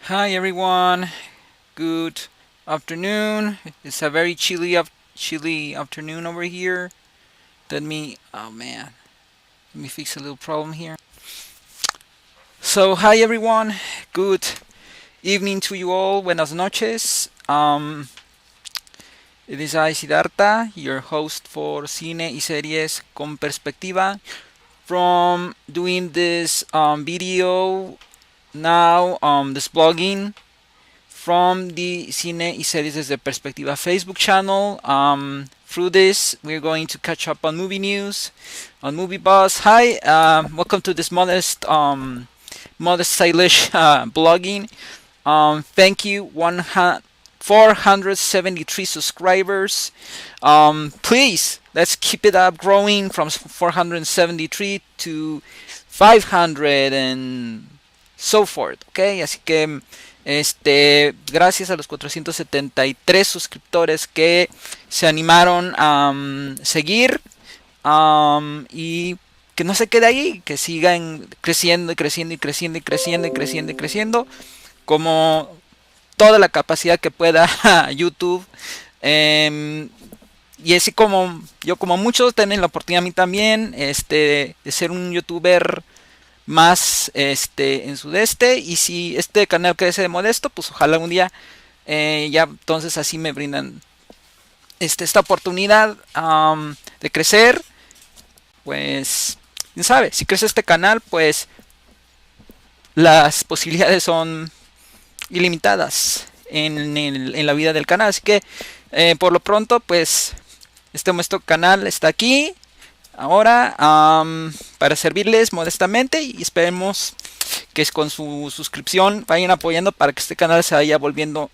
Hi everyone, good afternoon. It's a very chilly afternoon over here. Oh man, let me fix a little problem here. So hi everyone, good evening to you all. Buenas noches. It is I Siddhartha, your host for Cine y Series con Perspectiva. From doing this video now, this blogging from the Cine y Series desde Perspectiva Facebook channel. Through this, we're going to catch up on movie news, on Movie Buzz. Hi, welcome to this modest, stylish blogging. Thank you, 473 subscribers. Please, let's keep it up, growing from 473 to 500 and so forth. Okay, así que gracias a los 473 suscriptores que se animaron a seguir y que no se quede ahí, que sigan creciendo y creciendo y creciendo y creciendo y creciendo y creciendo como toda la capacidad que pueda YouTube. Y así como yo, como muchos, tienen la oportunidad a mí también de ser un youtuber más en sudeste, y si este canal crece de modesto, pues ojalá un día ya entonces así me brindan esta oportunidad de crecer. Pues quién sabe, si crece este canal, pues las posibilidades son ilimitadas en la vida del canal. Así que por lo pronto, pues este canal está aquí ahora para servirles modestamente, y esperemos que con su suscripción vayan apoyando para que este canal se vaya volviendo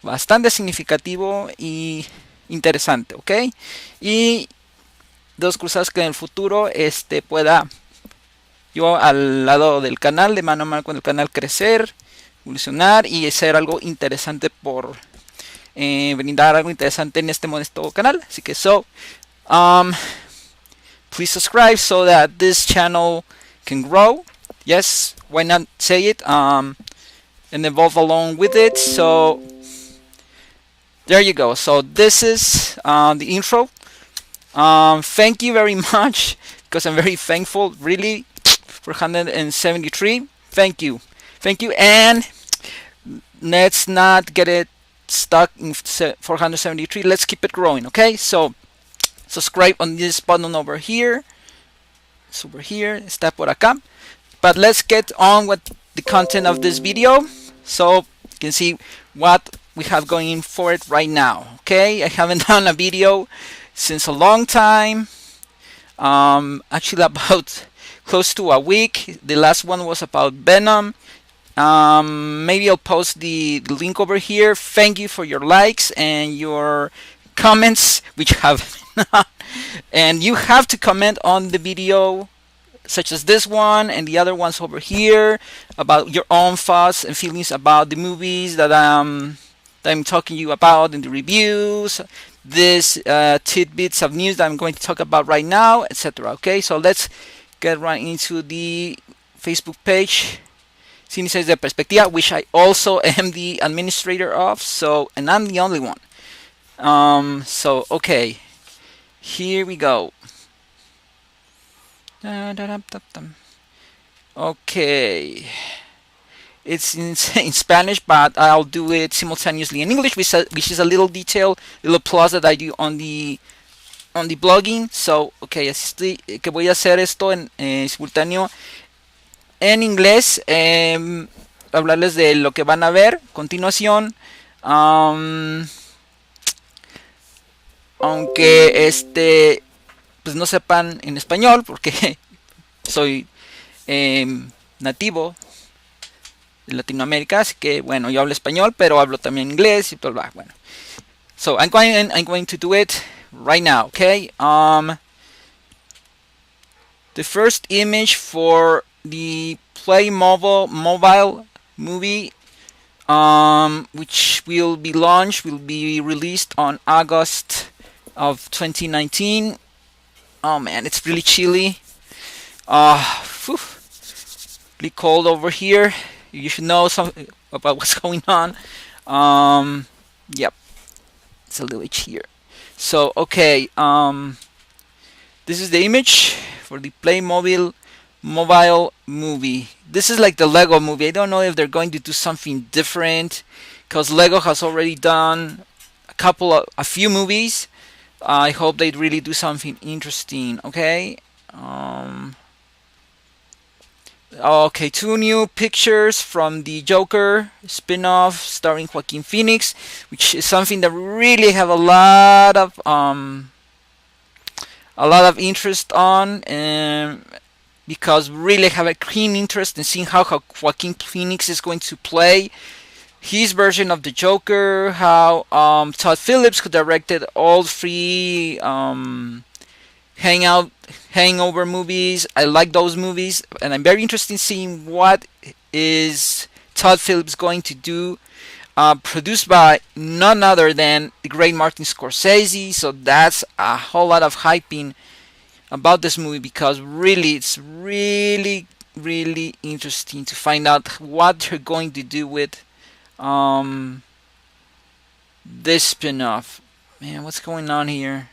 bastante significativo y interesante, ¿ok? Y dos cruzadas que en el futuro pueda yo al lado del canal, de mano a mano con el canal, crecer, evolucionar y hacer algo interesante por brindar algo interesante en este modesto canal. Así que please subscribe so that this channel can grow. Yes, why not say it, and evolve along with it. So there you go. So this is the intro. Thank you very much, because I'm very thankful, really, for 173. Thank you, and let's not get it stuck in 473. Let's keep it growing. Okay, so subscribe on this button over here. It's over here. Está por acá. But let's get on with the content of this video, so you can see what we have going for it right now. Okay, I haven't done a video since a long time. Actually, about close to a week. The last one was about Venom. Maybe I'll post the link over here. Thank you for your likes and your comments, which have and you have to comment on the video, such as this one and the other ones over here, about your own thoughts and feelings about the movies that I'm talking to you about in the reviews, these tidbits of news that I'm going to talk about right now, etc. Okay, so let's get right into the Facebook page, Cine y Series de Perspectiva, which I also am the administrator of, and I'm the only one. So okay, here we go. Okay, it's in Spanish, but I'll do it simultaneously in English, which is a little detail, little plus that I do on the blogging. So okay, así que voy a hacer esto en simultáneo en inglés, hablarles de lo que van a ver a continuación. Aunque pues no sepan en español, porque soy nativo de Latinoamérica, así que bueno, yo hablo español, pero hablo también inglés y todo. Bueno, so I'm going to do it right now. Okay, the first image for the Play mobile movie, which will be released on August of 2019. Oh man, it's really chilly. Really cold over here. You should know about what's going on. Yep, it's a little itch here. So okay, this is the image for the Playmobil mobile movie. This is like the Lego movie. I don't know if they're going to do something different, because Lego has already done a few movies. I hope they really do something interesting. Okay. Okay, two new pictures from the Joker spin-off starring Joaquin Phoenix, which is something that really have a lot of interest on, because really have a keen interest in seeing how Joaquin Phoenix is going to play his version of the Joker, how Todd Phillips, who directed all three hangover movies. I like those movies, and I'm very interested in seeing what is Todd Phillips going to do. Produced by none other than the great Martin Scorsese, so that's a whole lot of hyping about this movie, because really it's really interesting to find out what they're going to do with this spin-off. Man, what's going on here?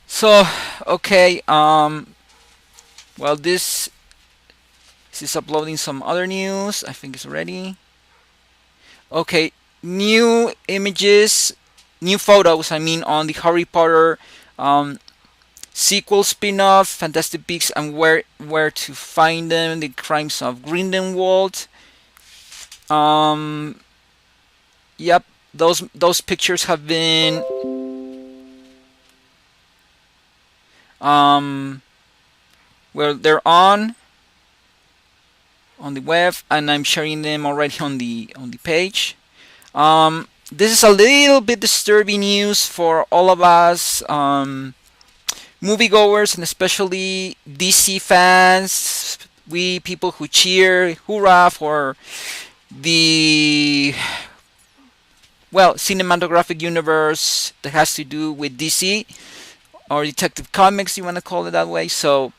So okay, well, this is uploading some other news. I think it's ready. Okay, new images, new photos, I mean, on the Harry Potter sequel spin-off, Fantastic Beasts and Where to Find Them, The Crimes of Grindelwald. Yep, those pictures have been well, they're on the web, and I'm sharing them already on the page. This is a little bit disturbing news for all of us moviegoers, and especially DC fans. We people who cheer hoorah for the cinematographic universe that has to do with DC, or Detective Comics, you want to call it that way. So,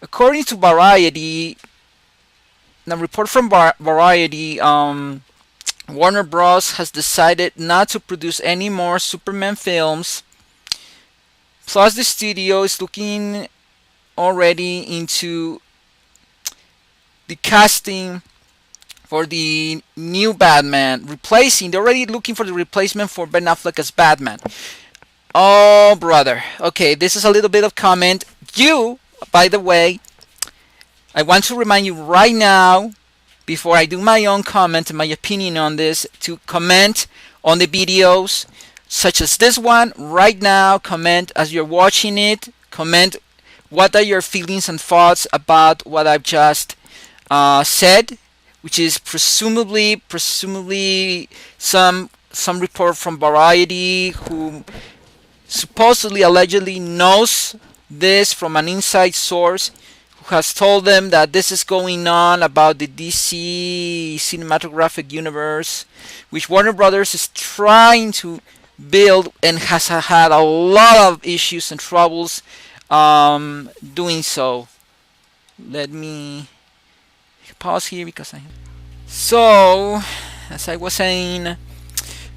according to Variety, a report from Variety, Warner Bros. Has decided not to produce any more Superman films. Plus, the studio is looking already into the casting for the new Batman, they're already looking for the replacement for Ben Affleck as Batman. Oh, brother. Okay, this is a little bit of comment. By the way, I want to remind you right now, before I do my own comment and my opinion on this, to comment on the videos such as this one right now. Comment as you're watching it. Comment what are your feelings and thoughts about what I've just said, which is presumably some report from Variety, who supposedly, allegedly knows this from an inside source, who has told them that this is going on about the DC cinematographic universe, which Warner Brothers is trying to build and has had a lot of issues and troubles doing so. Let me pause here because So, as I was saying,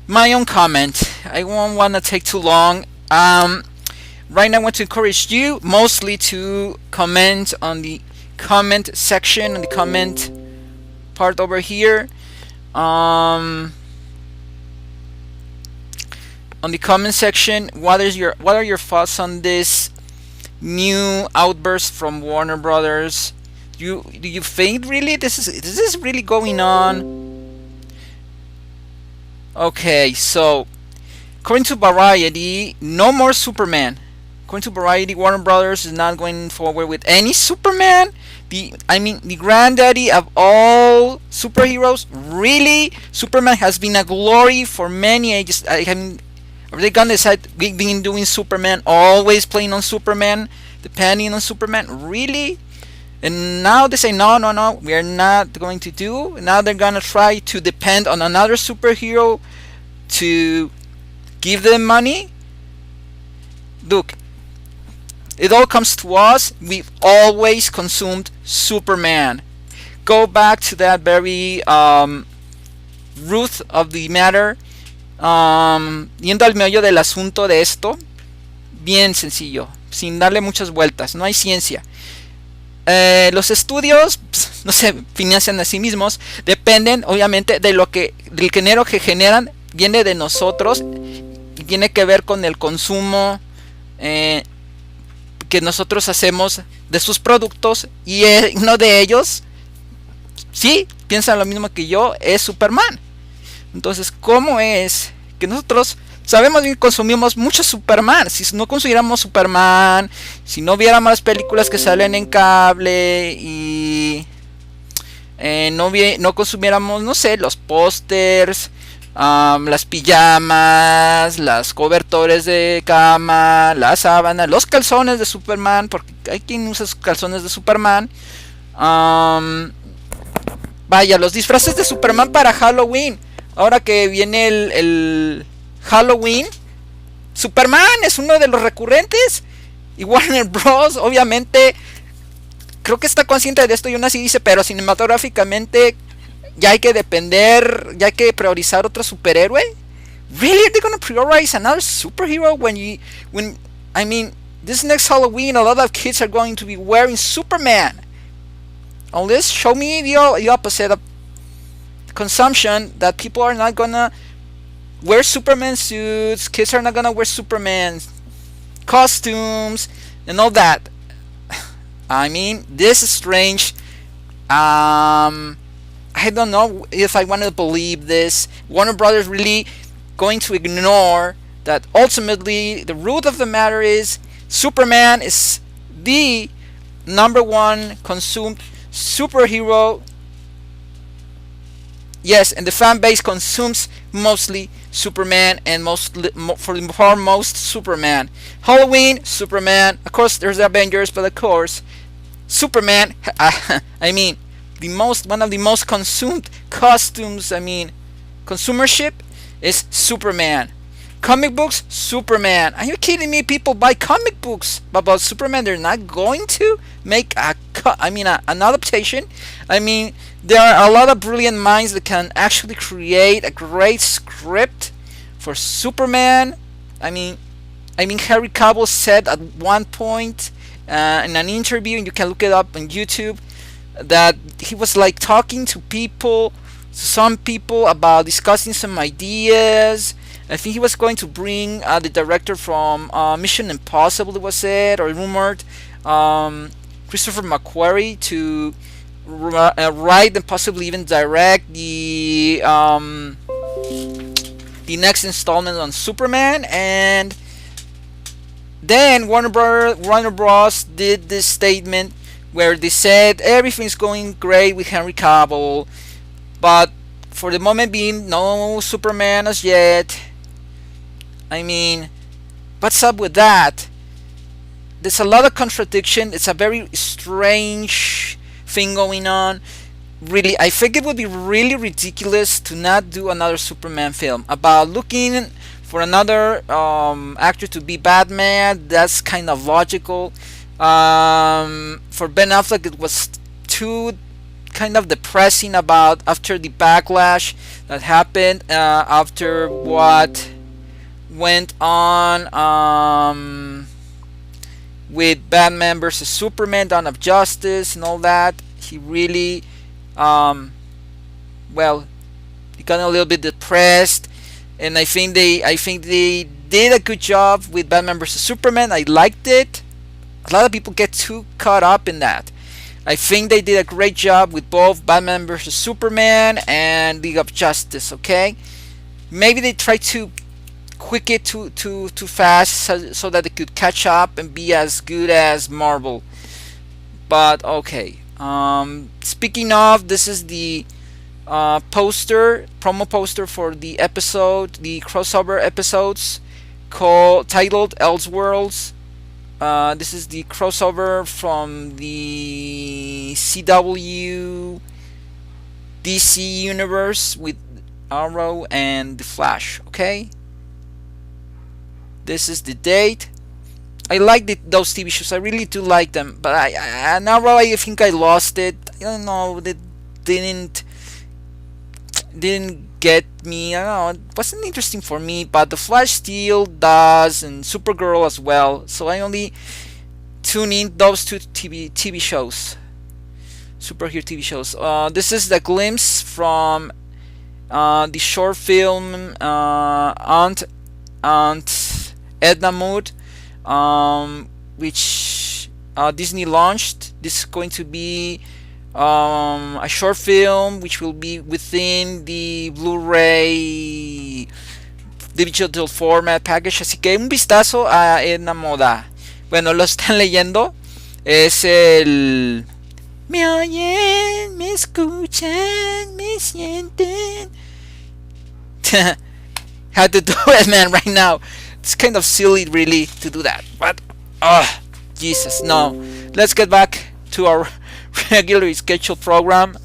my own comment. I won't want to take too long. Right now I want to encourage you mostly to comment on the comment section, on the comment part over here. On the comment section, what are your thoughts on this new outburst from Warner Brothers? Do you think really this is really going on? Okay, so according to Variety, no more Superman. According to Variety, Warner Brothers is not going forward with any Superman. The granddaddy of all superheroes. Really, Superman has been a glory for many ages. Are they gonna decide we've been doing Superman, always playing on Superman, depending on Superman? Really? And now they say no, we are not going to do. Now they're gonna try to depend on another superhero to give them money. Look, It all comes to us. We've always consumed Superman. Go back to that very root of the matter. Yendo al meollo del asunto de esto, bien sencillo, sin darle muchas vueltas, no hay ciencia. Los estudios, no se financian a sí mismos, dependen obviamente de lo que, del dinero que generan, viene de nosotros y tiene que ver con el consumo que nosotros hacemos de sus productos, y uno de ellos, sí, piensan lo mismo que yo, es Superman. Entonces, ¿cómo es que nosotros sabemos que consumimos mucho Superman? Si no consumiéramos Superman, si no viéramos las películas que salen en cable y no consumiéramos, no sé, los pósters, las pijamas, las cobertores de cama, las sábanas, los calzones de Superman, porque hay quien usa calzones de Superman, vaya, los disfraces de Superman para Halloween. Ahora que viene el Halloween, Superman es uno de los recurrentes. Y Warner Bros. Obviamente creo que está consciente de esto, y aún así dice, pero cinematográficamente ya hay que depender, ya hay que priorizar otro superhéroe. Really, are they gonna prioritize another superhero when I mean, this next Halloween a lot of kids are going to be wearing Superman. Unless show me the opposite of consumption, that people are not gonna wear Superman suits, kids are not gonna wear Superman costumes and all that. I mean, this is strange. I don't know if I want to believe this. Warner Brothers really going to ignore that ultimately the root of the matter is Superman is the #1 consumed superhero. Yes, and the fan base consumes mostly Superman, and for the foremost Superman. Halloween, Superman. Of course, there's the Avengers, but of course, Superman. I mean, one of the most consumed costumes. I mean, consumership is Superman. Comic books, Superman. Are you kidding me? People buy comic books about Superman. They're not going to make an adaptation. I mean, there are a lot of brilliant minds that can actually create a great script for Superman. I mean, Harry Cavill said at one point in an interview, and you can look it up on YouTube, that he was like talking to some people about discussing some ideas. I think he was going to bring the director from Mission Impossible, it was said or rumored, Christopher McQuarrie, to write and possibly even direct the next installment on Superman. And then Warner Bros. Did this statement where they said everything's going great with Henry Cavill, but for the moment being, no Superman as yet. I mean, what's up with that? There's a lot of contradiction. It's a very strange thing going on. Really, I think it would be really ridiculous to not do another Superman film. About looking for another actor to be Batman, that's kind of logical. For Ben Affleck, it was too kind of depressing after the backlash that happened after what went on with Batman versus Superman, Dawn of Justice, and all that. He really, he got a little bit depressed, and I think they did a good job with Batman versus Superman. I liked it. A lot of people get too caught up in that. I think they did a great job with both Batman versus Superman and League of Justice. Okay, maybe they tried to quick it too fast so that they could catch up and be as good as Marvel. But okay. Speaking of, this is the promo poster for the episode, the crossover episodes titled Elseworlds. This is the crossover from the CW DC universe with Arrow and the Flash. Okay, this is the date. I like those TV shows. I really do like them, but now I think I lost it. I don't know. They didn't get me. I don't know. It wasn't interesting for me. But The Flash still does, and Supergirl as well. So I only tune in those two TV shows, superhero TV shows. This is the glimpse from the short film Aunt Edna Mood, which Disney launched. This is going to be a short film which will be within the Blu-ray digital format package. Así que un vistazo a Edna Moda. Bueno, lo están leyendo. Es el... Me oyen, me escuchan, me sienten. How to do it, man, right now. It's kind of silly, really, to do that. But, Jesus, no. Let's get back to our regularly scheduled program.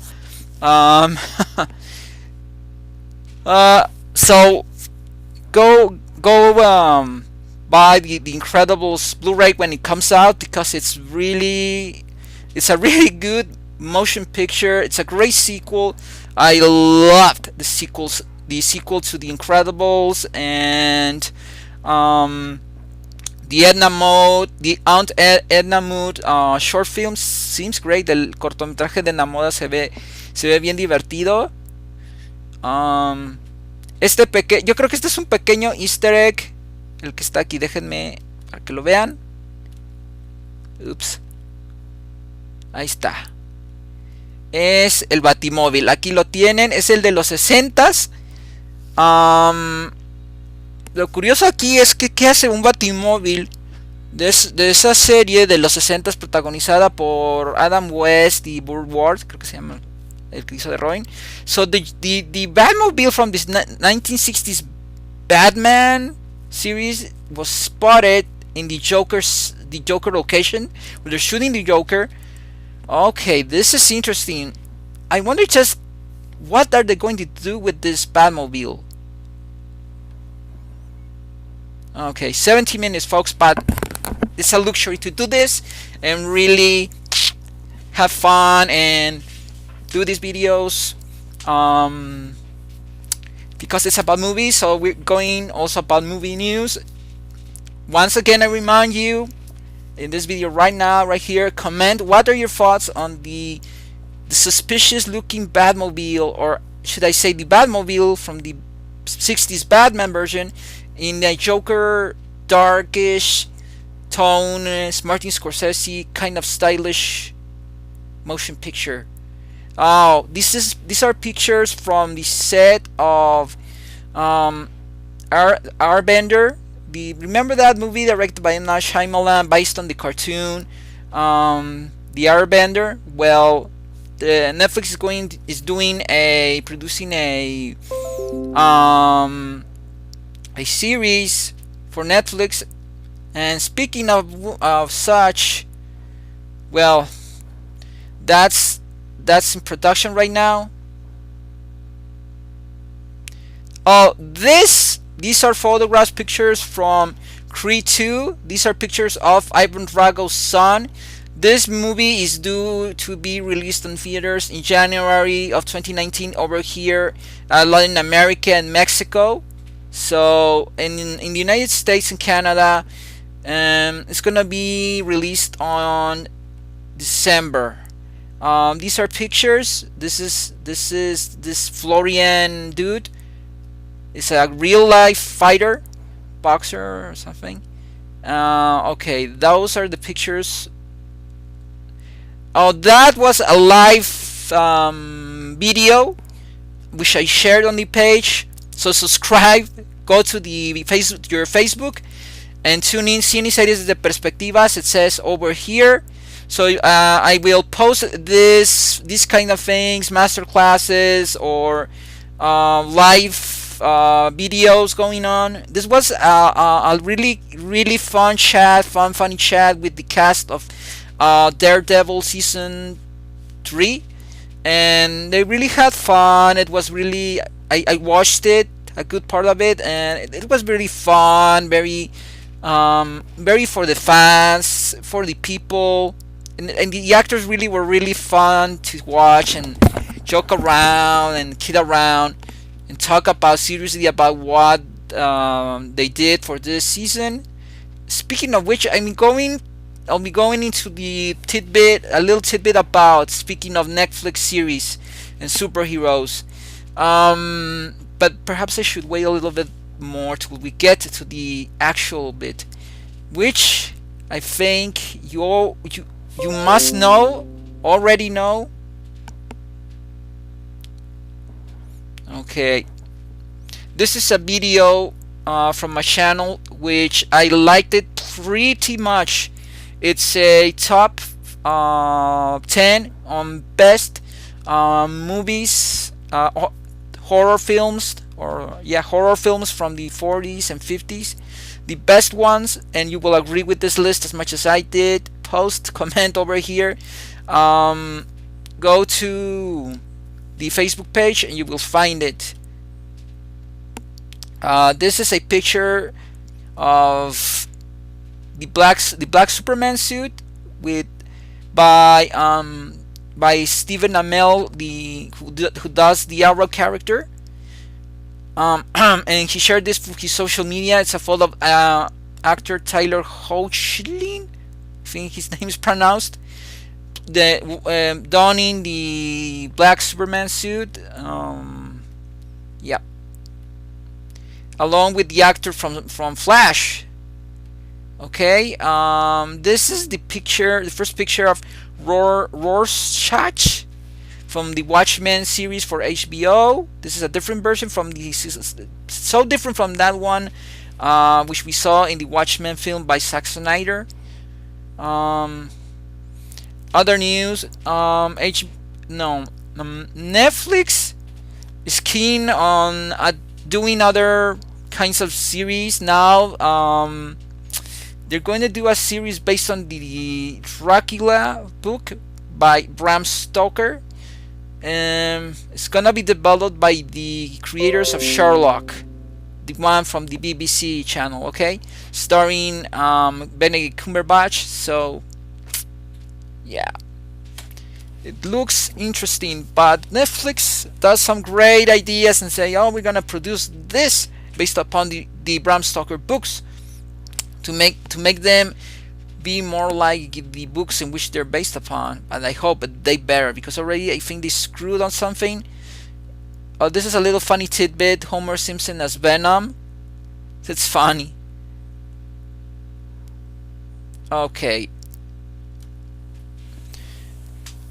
So, go buy the Incredibles Blu-ray when it comes out, because it's a really good motion picture. It's a great sequel. I loved the sequel to the Incredibles, and the Aunt Edna Mood short film seems great. El cortometraje de Edna Moda se ve bien divertido. Yo creo que este es un pequeño easter egg, el que está aquí. Déjenme para que lo vean. Ups. Ahí está. Es el Batimóvil. Aquí lo tienen. Es el de los 60s. Lo curioso aquí es que ¿qué hace un Batimóvil de esa serie de los 60s protagonizada por Adam West y Burt Ward? Creo que se llama el que hizo de Robin. So the Batmobile from this 1960s Batman series was spotted in the Joker location where they're shooting the Joker. Okay, this is interesting. I wonder just what are they going to do with this Batmobile. Okay, 17 minutes, folks, but it's a luxury to do this and really have fun and do these videos because it's about movies. So we're going also about movie news. Once again, I remind you in this video right now, right here, comment what are your thoughts on the suspicious looking Batmobile, or should I say the Batmobile from the 60s Batman version in the Joker darkish tone, Martin Scorsese kind of stylish motion picture. Oh, these are pictures from the set of Airbender. Remember that movie directed by M. Night Shyamalan based on the cartoon, The Airbender? Well, Netflix is producing a series for Netflix. And speaking of such, well, that's in production right now. Oh, these are photographs, pictures from Creed 2. These are pictures of Ivan Drago's son. This movie is due to be released in theaters in January of 2019 over here, Latin America and Mexico. So in the United States and Canada, it's gonna be released on December. These are pictures. This is this Florian dude. It's a real life fighter, boxer or something. Okay, those are the pictures. Oh, that was a live video which I shared on the page. So subscribe, go to your Facebook, and tune in Series de Perspectivas. It says over here. So I will post these kind of things, master classes or live videos going on. This was a really funny chat with the cast of Daredevil season 3, and they really had fun. It was really, I watched it, a good part of it, and it was really fun, very Very for the fans, for the people, and the actors really were really fun to watch and joke around and kid around and talk about seriously about what they did for this season. Speaking of which, I'll be going into a little tidbit about, speaking of Netflix series and superheroes. But perhaps I should wait a little bit more till we get to the actual bit, which I think you must already know. Okay, this is a video from my channel which I liked it pretty much. It's a top 10 on best movies, horror films, horror films from the 40s and 50s, the best ones, and you will agree with this list as much as I did. Comment over here. Go to the Facebook page and you will find it. This is a picture of the black Superman suit by Stephen Amell, who does the Arrow character. And he shared this for his social media. It's a photo of actor Tyler Hoechlin, I think his name is pronounced, donning the black Superman suit. Yeah, along with the actor from Flash. Okay, this is the first picture of Rorschach from the WATCHMEN series for HBO. This is a different version from so different from that one, which we saw in the WATCHMEN film by Zack Snyder. Other news, Netflix is keen on doing other kinds of series now. They're going to do a series based on the Dracula book by Bram Stoker. It's gonna be developed by the creators of Sherlock, the one from the BBC channel, okay, starring Benedict Cumberbatch. So yeah, it looks interesting, but Netflix does some great ideas and say, oh, we're gonna produce this based upon the Bram Stoker books to make them be more like the books in which they're based upon. And I hope they better, because already I think they screwed on something. This is a little funny tidbit: Homer Simpson as Venom. It's funny. Okay,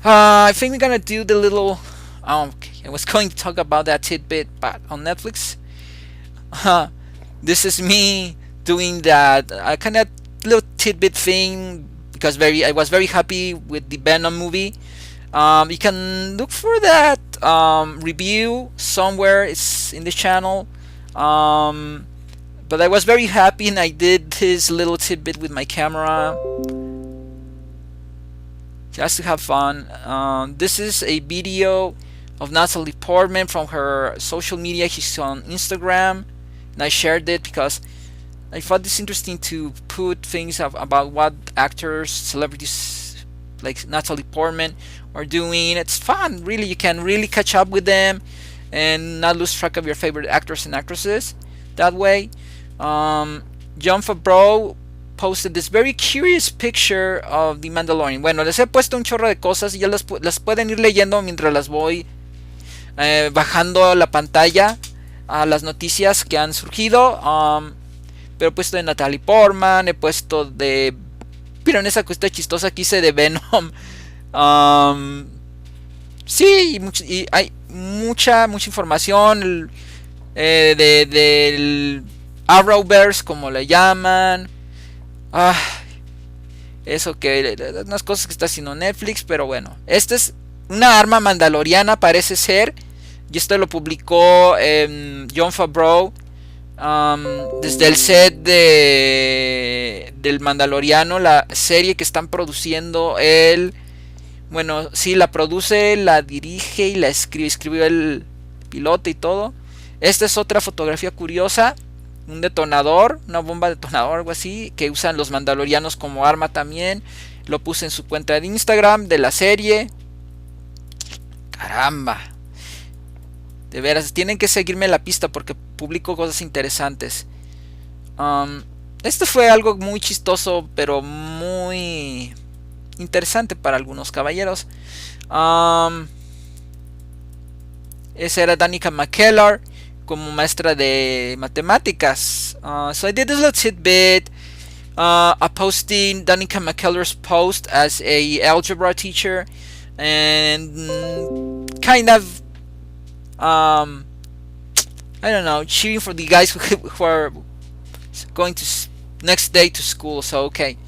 I think we're gonna do the little okay, I was going to talk about that tidbit, but on Netflix, this is me doing that kind of little tidbit thing, because I was very happy with the Venom movie. You can look for that review somewhere. It's in the channel. But I was very happy, and I did this little tidbit with my camera just to have fun. This is a video of Natalie Portman from her social media. She's on Instagram, and I shared it because I thought it's interesting to put things about what actors, celebrities like Natalie Portman are doing. It's fun, really. You can really catch up with them and not lose track of your favorite actors and actresses that way. Jon Favreau posted this very curious picture of The Mandalorian. Bueno, les he puesto un chorro de cosas y ya las pueden ir leyendo mientras las voy bajando la pantalla a las noticias que han surgido. Pero he puesto de Natalie Portman, he puesto de... Miren esa cuesta chistosa que hice de Venom. Sí, y hay mucha información del Arrowverse, como le llaman. Eso que... Unas cosas que está haciendo Netflix, pero bueno. Esta es una arma mandaloriana, parece ser. Y esto lo publicó Jon Favreau. Desde el set del Mandaloriano, la serie que están produciendo él. Bueno, sí, la produce, la dirige y la escribió el piloto y todo. Esta es otra fotografía curiosa un detonador, una bomba detonador, algo así, que usan los mandalorianos como arma también. Lo puse en su cuenta de Instagram de la serie. Caramba. De veras, tienen que seguirme la pista porque publico cosas interesantes. Esto fue algo muy chistoso, pero muy interesante para algunos caballeros. Esa era Danica McKellar como maestra de matemáticas. So I did this little tidbit, posting Danica McKellar's post as a algebra teacher, and kind of I don't know, cheering for the guys who are going to next day to school. So okay.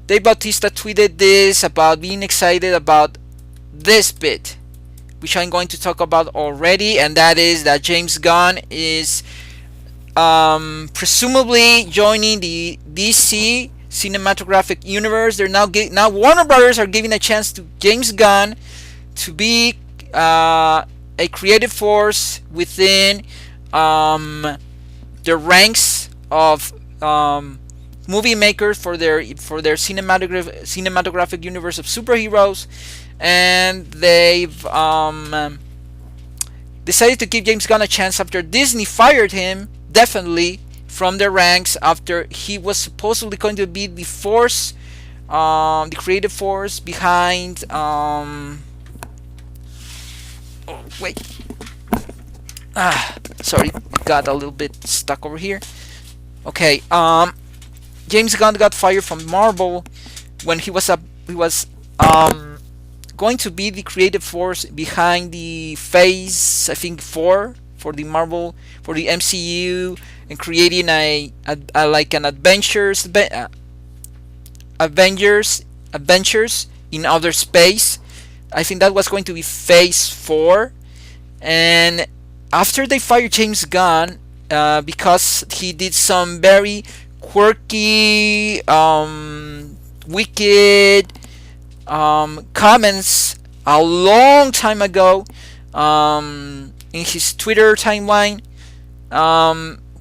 Dave Bautista tweeted this about being excited about this bit, which I'm going to talk about already, and that is that James Gunn is presumably joining the DC cinematographic universe. They're now Warner Brothers are giving a chance to James Gunn to be a creative force within the ranks of movie makers for their cinematographic universe of superheroes, and they've decided to give James Gunn a chance after Disney fired him definitely from their ranks after he was supposedly going to be the force, the creative force behind sorry, got a little bit stuck over here. Okay, James Gunn got fired from Marvel when he was going to be the creative force behind the Phase, I think 4 for the Marvel, for the MCU, and creating a like an adventures in outer space. I think that was going to be Phase 4, and after they fired James Gunn because he did some very quirky, wicked comments a long time ago in his Twitter timeline,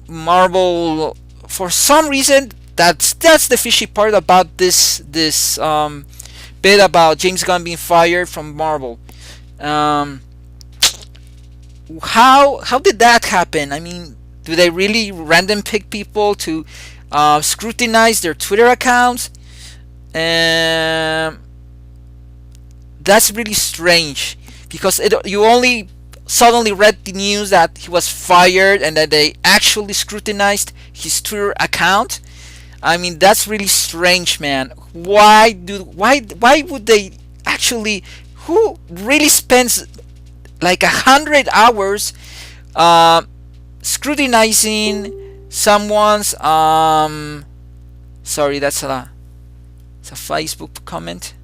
Marvel, for some reason, that's the fishy part about this bit about James Gunn being fired from Marvel. How did that happen? I mean, do they really random pick people to scrutinize their Twitter accounts? That's really strange, because you only suddenly read the news that he was fired and that they actually scrutinized his Twitter account. I mean, that's really strange, man. Why would they actually? Who really spends like 100 hours scrutinizing someone's sorry, it's a Facebook comment.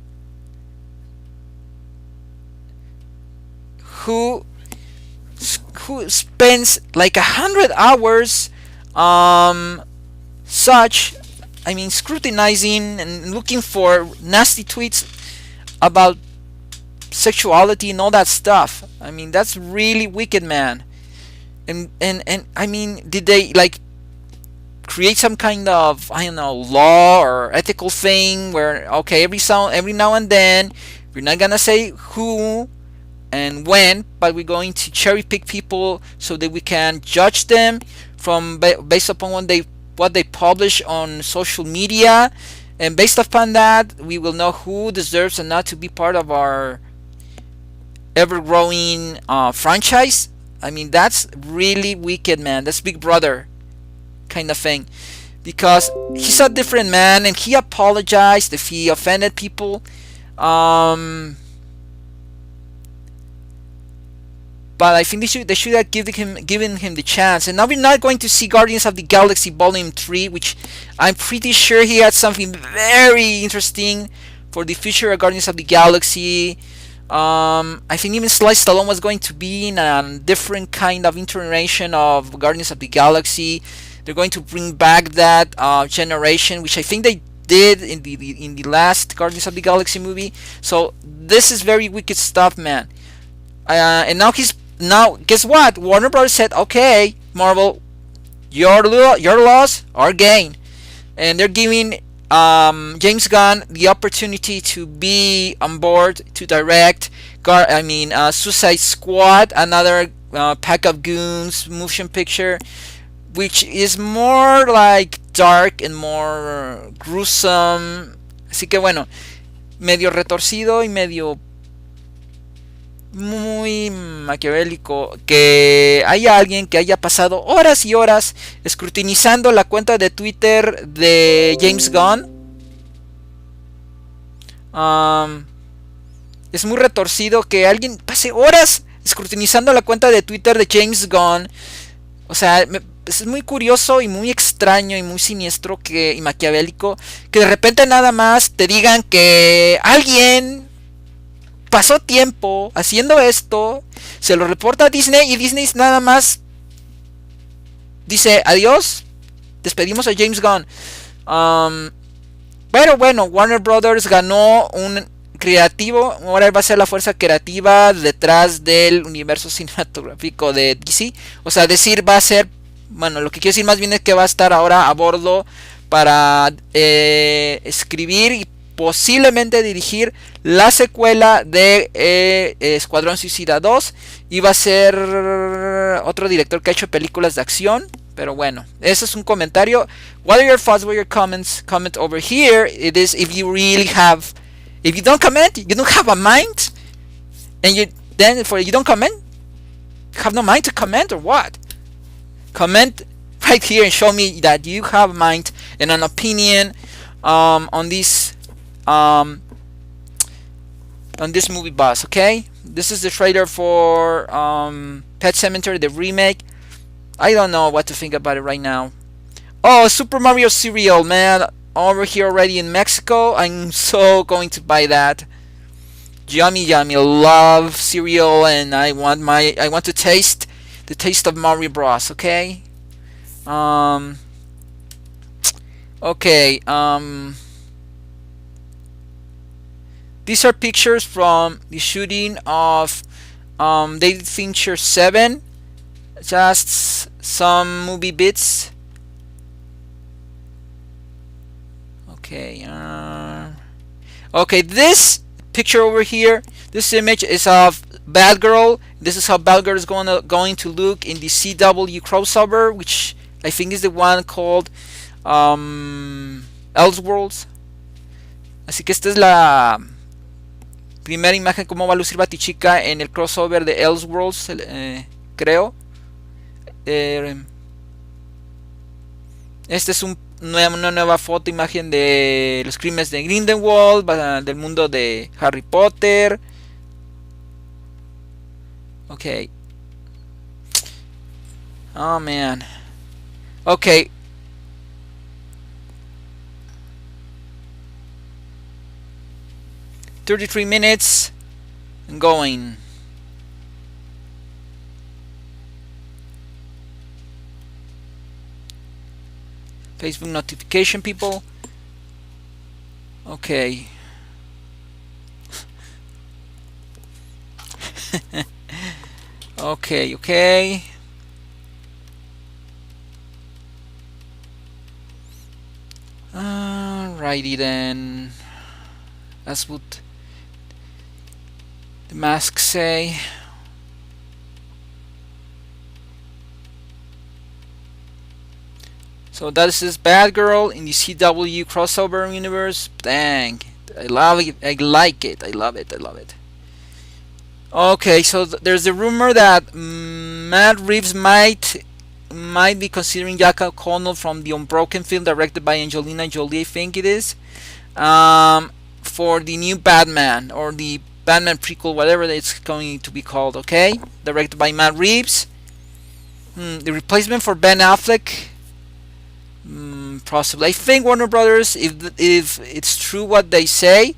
Who spends like 100 hours scrutinizing and looking for nasty tweets about sexuality and all that stuff? I mean, that's really wicked, man. And I mean, did they like create some kind of, I don't know, law or ethical thing where, okay, every now and then we're not gonna say who and when, but we're going to cherry pick people so that we can judge them from based upon what they publish on social media, and based upon that we will know who deserves and not to be part of our ever-growing franchise. I mean, that's really wicked, man. That's Big Brother kind of thing, because he's a different man and he apologized if he offended people. But I think they should have given him the chance. And now we're not going to see Guardians of the Galaxy Volume 3, which I'm pretty sure he had something very interesting for the future of Guardians of the Galaxy. I think even Sly Stallone was going to be in a different kind of iteration of Guardians of the Galaxy. They're going to bring back that generation, which I think they did in the last Guardians of the Galaxy movie. So this is very wicked stuff, man. And now he's now guess what? Warner Brothers said, okay, Marvel, your loss, our gain, and they're giving James Gunn the opportunity to be on board to direct Suicide Squad, another pack of goons motion picture, which is more like dark and more gruesome. Así que bueno, medio retorcido y medio muy maquiavélico que haya alguien que haya pasado horas y horas escrutinizando la cuenta de Twitter de James Gunn. Es muy retorcido que alguien pase horas escrutinizando la cuenta de Twitter de James Gunn. O sea, es muy curioso y muy extraño y muy siniestro y maquiavélico que de repente nada más te digan que alguien pasó tiempo haciendo esto, se lo reporta a Disney y Disney nada más dice adiós, despedimos a James Gunn. Pero bueno, Warner Brothers ganó un creativo, ahora va a ser la fuerza creativa detrás del universo cinematográfico de DC. O sea, decir va a ser, bueno, lo que quiero decir más bien es que va a estar ahora a bordo para escribir y posiblemente dirigir la secuela de Escuadrón Suicida 2. Y va a ser otro director que ha hecho películas de acción. Pero bueno, ese es un comentario. What are your thoughts? What are your comments? Comment over here. It is if you really have. If you don't comment, you don't have a mind, and you don't comment, have no mind to comment or what? Comment right here and show me that you have a mind and an opinion on this movie, boss. Okay, this is the trailer for Pet Sematary, the remake. I don't know what to think about it right now. Oh, Super Mario cereal, man. Over here already in Mexico. I'm so going to buy that. Yummy, yummy. Love cereal, and I want to taste the taste of Mario Bros. Okay. Okay. These are pictures from the shooting of David Fincher 7. Just some movie bits. Okay. Okay, this picture over here, this image is of Batgirl. This is how Batgirl is going to look in the CW crossover, which I think is the one called Elseworlds. Así que esta es la primera imagen cómo va a lucir Batichica en el crossover de Elseworlds, creo. Este es una nueva foto, imagen de los crímenes de Grindelwald, del mundo de Harry Potter. Okay. Oh man. Okay. $33 minutes and going. Facebook notification, people. Okay. Okay. Alrighty then. That's what the masks say. So that is this Batgirl in the CW crossover universe. Dang, I love it. I like it. I love it. Okay, so there's a rumor that Matt Reeves might be considering Jack O'Connell from the Unbroken film directed by Angelina Jolie, I think it is, for the new Batman or the Batman prequel, whatever it's going to be called. Okay, directed by Matt Reeves. The replacement for Ben Affleck. Possibly. I think Warner Brothers, if it's true what they say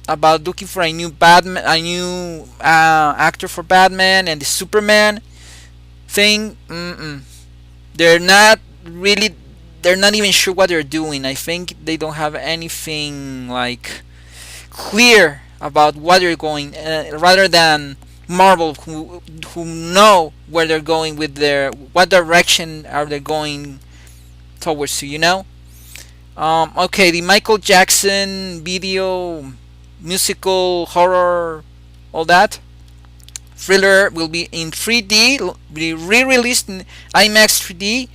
about looking for a new Batman, a new actor for Batman and the Superman thing, they're not even sure what they're doing. I think they don't have anything like clear about what they're going, rather than Marvel, who know where they're going with what direction are they going towards to, Okay, the Michael Jackson video, musical, horror, all that thriller will be in 3D, be re-released in IMAX 3D.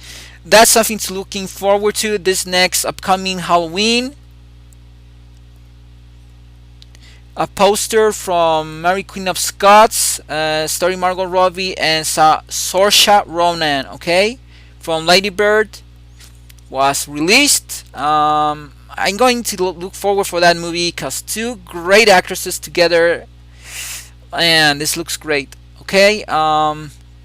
That's something to looking forward to this next upcoming Halloween. A poster from Mary Queen of Scots, starring Margot Robbie and Saoirse Ronan, okay, from Lady Bird, was released. I'm going to look forward for that movie because two great actresses together, and this looks great. Okay,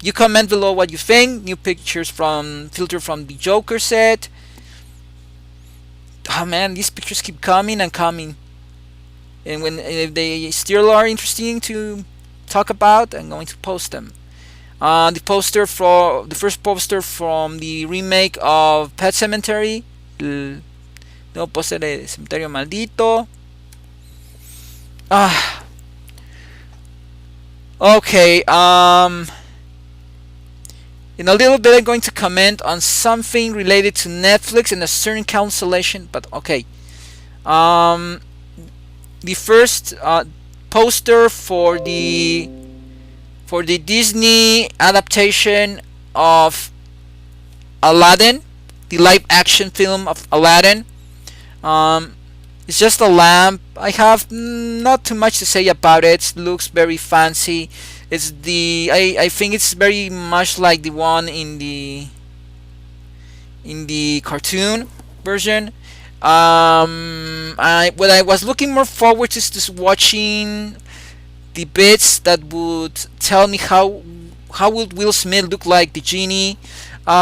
you comment below what you think. New pictures filtered from the Joker set. Oh man, these pictures keep coming and coming. And if they still are interesting to talk about, I'm going to post them. The first poster from the remake of Pet Sematary, el nuevo poster de Cementerio Maldito. Okay. In a little bit, I'm going to comment on something related to Netflix and a certain cancellation. But okay. The first poster for the Disney adaptation of Aladdin, the live action film of Aladdin. It's just a lamp. I have not too much to say about it. It looks very fancy. I think it's very much like the one in the cartoon version. What I was looking more forward to is just watching the bits that would tell me how would Will Smith look like the genie.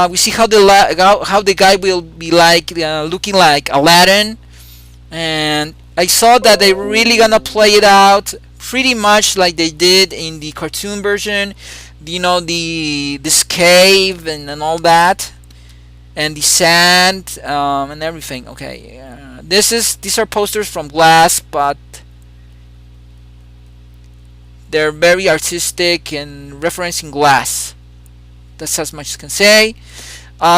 We see how the guy will be like, looking like Aladdin, and I saw that they really gonna play it out pretty much like they did in the cartoon version. This cave and all that, and the sand, and everything. Okay, these are posters from Glass, but they're very artistic and referencing Glass. That's as much as I can say.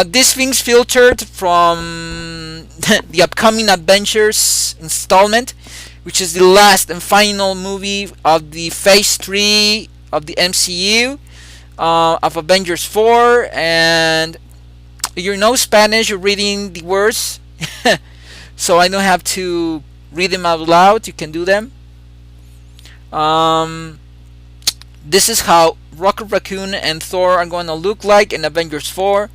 This thing's filtered from the upcoming Adventures installment, which is the last and final movie of the Phase 3 of the MCU, of Avengers 4. And you know Spanish, you're reading the words, so I don't have to read them out loud. You can do them. This is how Rocket Raccoon and Thor are going to look like in Avengers 4.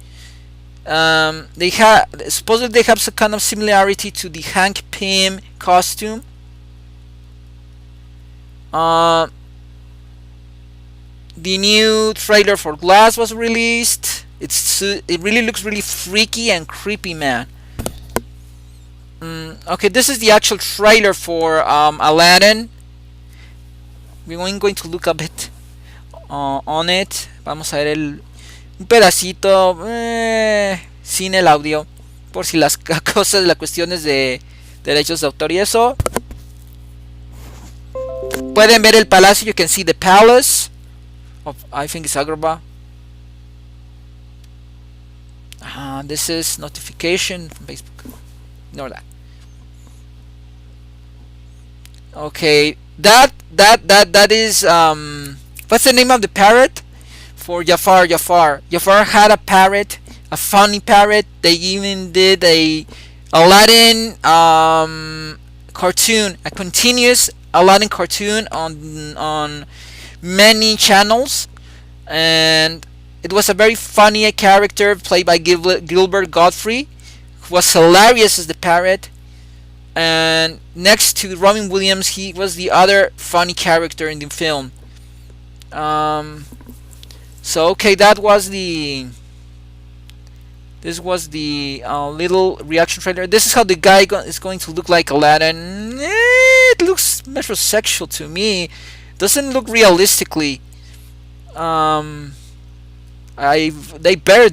Supposedly they have some kind of similarity to the Hank Pym costume. The new trailer for Glass was released. It really looks really freaky and creepy, man. Okay, this is the actual trailer for Aladdin. We're going to look a bit on it. Vamos a ver un pedacito sin el audio, por si las cuestiones de derechos de autor y eso. Pueden ver el palacio. You can see the palace of, I think it's Agrabah. This is notification from Facebook. Ignore that. Okay, that is what's the name of the parrot for Jafar? Jafar had a parrot, a funny parrot. They even did a Aladdin cartoon, a continuous Aladdin cartoon on many channels, and it was a very funny character played by Gilbert Godfrey, who was hilarious as the parrot. And next to Robin Williams, he was the other funny character in the film. So okay, this was the little reaction trailer. This is how the guy is going to look like Aladdin. It looks metrosexual to me. Doesn't look realistically. They better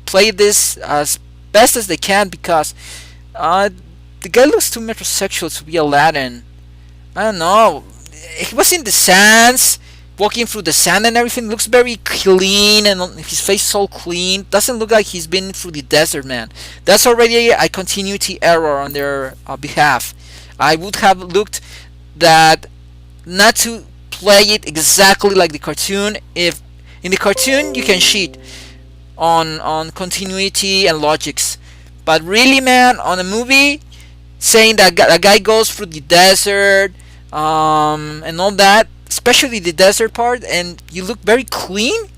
play this as best as they can, because the guy looks too metrosexual to be Aladdin. I don't know. He was in the sands, walking through the sand and everything. Looks very clean, and his face so clean. Doesn't look like he's been through the desert, man. That's already a continuity error on their behalf. I would have looked that not to play it exactly like the cartoon. If in the cartoon you can cheat on continuity and logics, but really, man, on a movie, saying that a guy goes through the desert and all that, especially the desert part, and you look very clean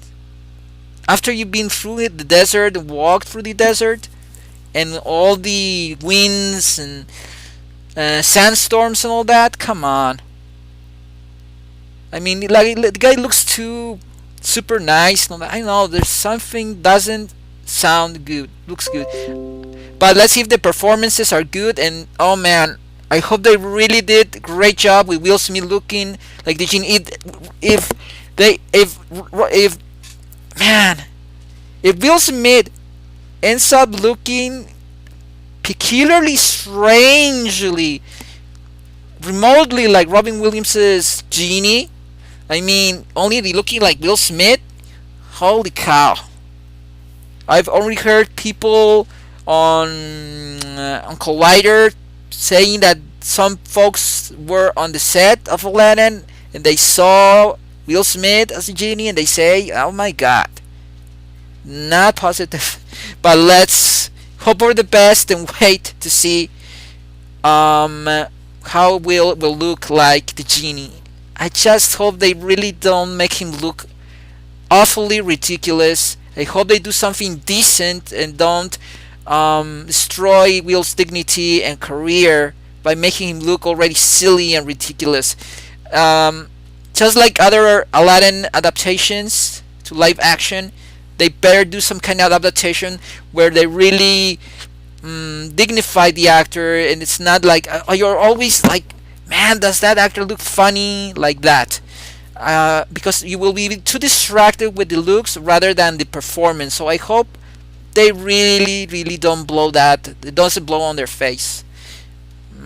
after you've been through it, the desert, and walked through the desert, and all the winds and sandstorms and all that. Come on. I mean, like, the guy looks too super nice. I know there's something doesn't sound good. Looks good, but let's see if the performances are good. And oh man, I hope they really did a great job with Will Smith looking like the genie. If Will Smith ends up looking peculiarly, strangely, remotely like Robin Williams' genie, I mean, only looking like Will Smith, holy cow. I've already heard people on Collider saying that some folks were on the set of Aladdin and they saw Will Smith as a genie and they say, oh my god. Not positive. But let's hope for the best and wait to see how Will look like the genie. I just hope they really don't make him look awfully ridiculous. I hope they do something decent and don't destroy Will's dignity and career by making him look already silly and ridiculous. Just like other Aladdin adaptations to live action, they better do some kind of adaptation where they really dignify the actor, and it's not like you're always like, man, does that actor look funny like that? Because you will be too distracted with the looks rather than the performance. So I hope they really don't blow that. It doesn't blow on their face.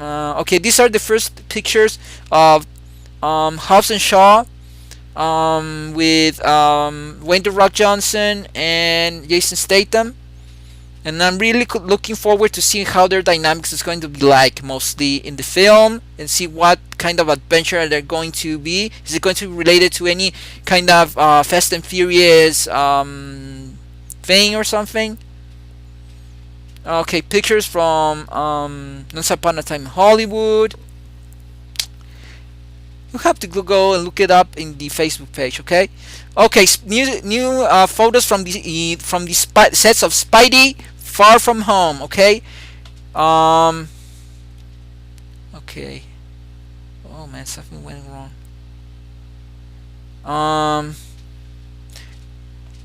Okay, these are the first pictures of Hobbs and Shaw with Wayne The Rock Johnson and Jason Statham. And I'm really looking forward to seeing how their dynamics is going to be like, mostly in the film, and see what kind of adventure they're going to be. Is it going to be related to any kind of Fast and Furious thing or something? Okay, pictures from Once Upon a Time in Hollywood. You have to go and look it up in the Facebook page, okay? Okay, new photos from the sets of Spidey Far From Home, okay? Okay. Oh man, something went wrong.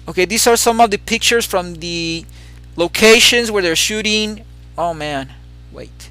Okay, these are some of the pictures from the locations where they're shooting. Oh man, wait.